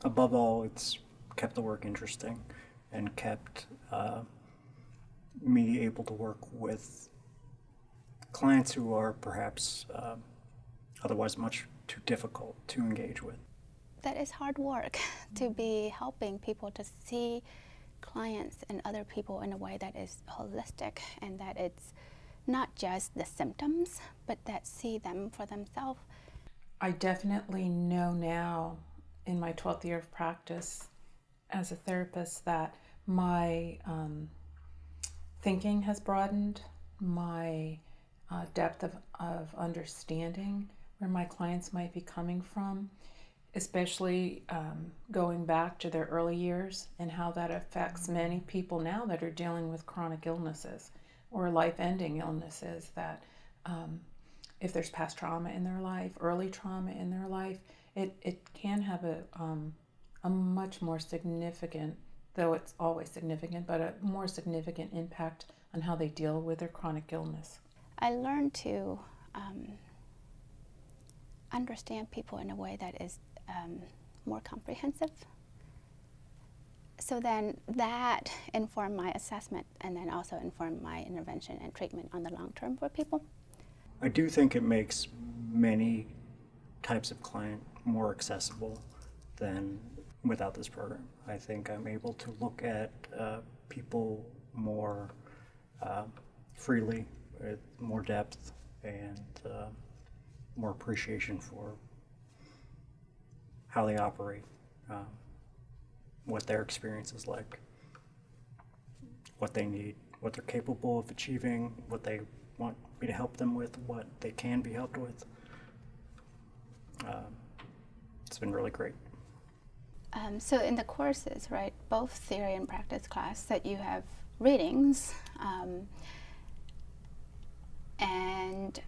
above all, it's kept the work interesting and kept me able to work with clients who are perhaps otherwise much too difficult to engage with. That is hard work to be helping people to see clients and other people in a way that is holistic, and that it's not just the symptoms, but that see them for themselves. I definitely know now in my 12th year of practice as a therapist that my thinking has broadened, my depth of understanding where my clients might be coming from, especially going back to their early years and how that affects many people now that are dealing with chronic illnesses or life-ending illnesses, that if there's past trauma in their life, early trauma in their life, it can have a much more significant, though it's always significant, but a more significant impact on how they deal with their chronic illness. I learned to understand people in a way that is more comprehensive. So then that informed my assessment, and then also informed my intervention and treatment on the long term for people. I do think it makes many types of client more accessible than without this program. I think I'm able to look at people more freely, with more depth, and more appreciation for how they operate, what their experience is like, what they need, what they're capable of achieving, what they want me to help them with, what they can be helped with. It's been really great. So in the courses, right, both theory and practice class, that you have readings, and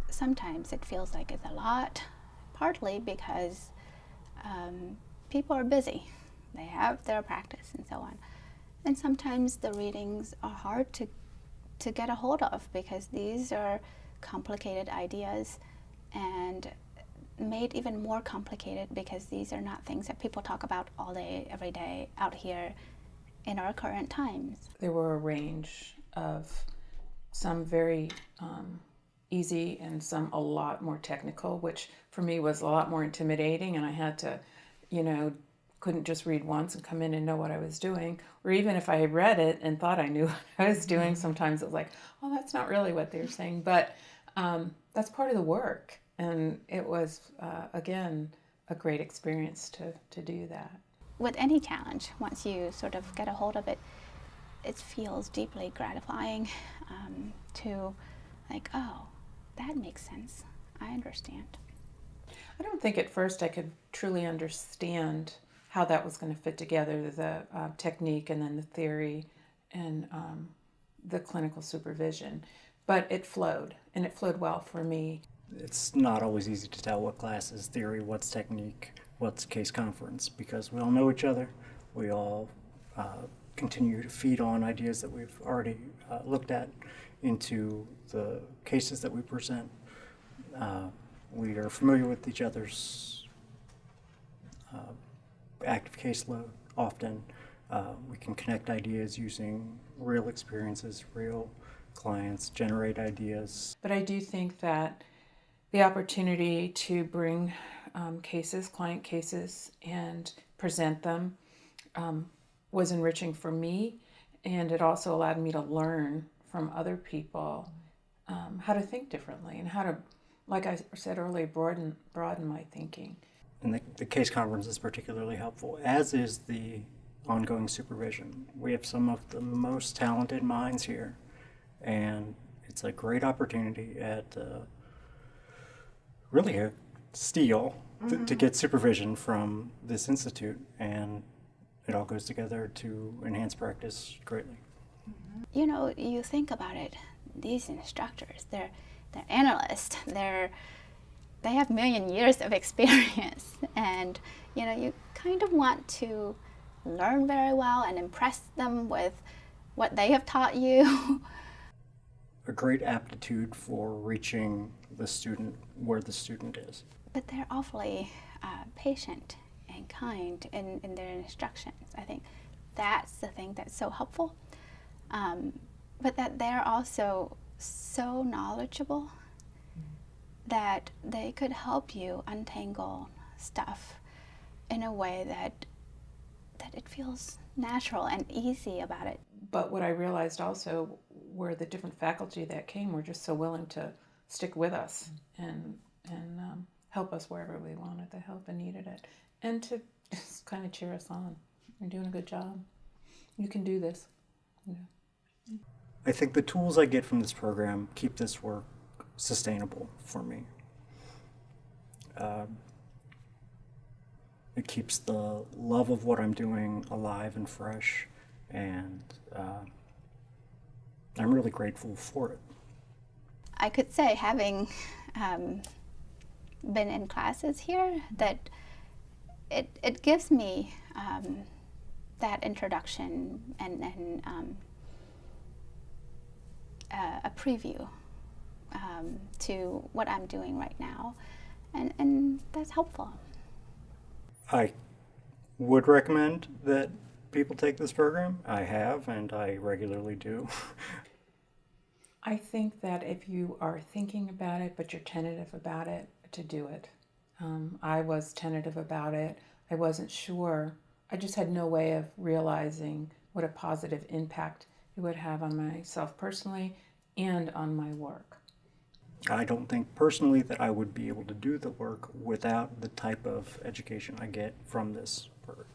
sometimes it feels like it's a lot, partly because people are busy. They have their practice and so on. And sometimes the readings are hard to get a hold of, because these are complicated ideas, and made even more complicated because these are not things that people talk about all day, every day out here in our current times. There were a range of some very easy and some a lot more technical, which for me was a lot more intimidating, and I had to, couldn't just read once and come in and know what I was doing. Or even if I read it and thought I knew what I was doing, sometimes it was like, oh, that's not really what they're saying. But that's part of the work. And it was, again, a great experience to do that. With any challenge, once you sort of get a hold of it, it feels deeply gratifying to like, oh, that makes sense. I understand. I don't think at first I could truly understand how that was going to fit together, the technique and then the theory and the clinical supervision. But it flowed, and it flowed well for me. It's not always easy to tell what class is theory, what's technique, what's case conference, because we all know each other. We all continue to feed on ideas that we've already looked at into the cases that we present. We are familiar with each other's active caseload often. We can connect ideas using real experiences, real clients, generate ideas. But I do think that the opportunity to bring cases, client cases, and present them was enriching for me, and it also allowed me to learn from other people how to think differently and how to, like I said earlier, broaden my thinking. And the case conference is particularly helpful, as is the ongoing supervision. We have some of the most talented minds here, and it's a great opportunity at really a steal to get supervision from this institute, and it all goes together to enhance practice greatly. You think about it, these instructors, they're analysts, they have million years of experience, and you kind of want to learn very well and impress them with what they have taught you. A great aptitude for reaching the student where the student is. But they're awfully patient and kind in their instructions. I think that's the thing that's so helpful. But that they're also so knowledgeable that they could help you untangle stuff in a way that it feels natural and easy about it. But what I realized also were the different faculty that came were just so willing to stick with us and help us wherever we wanted the help and needed it, and to just kind of cheer us on. You're doing a good job. You can do this. Yeah. I think the tools I get from this program keep this work sustainable for me. It keeps the love of what I'm doing alive and fresh, and I'm really grateful for it. I could say, having been in classes here, that it gives me that introduction and a preview to what I'm doing right now, and that's helpful. I would recommend that people take this program. I have, and I regularly do. I think that if you are thinking about it, but you're tentative about it, to do it. I was tentative about it. I wasn't sure. I just had no way of realizing what a positive impact it would have on myself personally and on my work. I don't think personally that I would be able to do the work without the type of education I get from this program.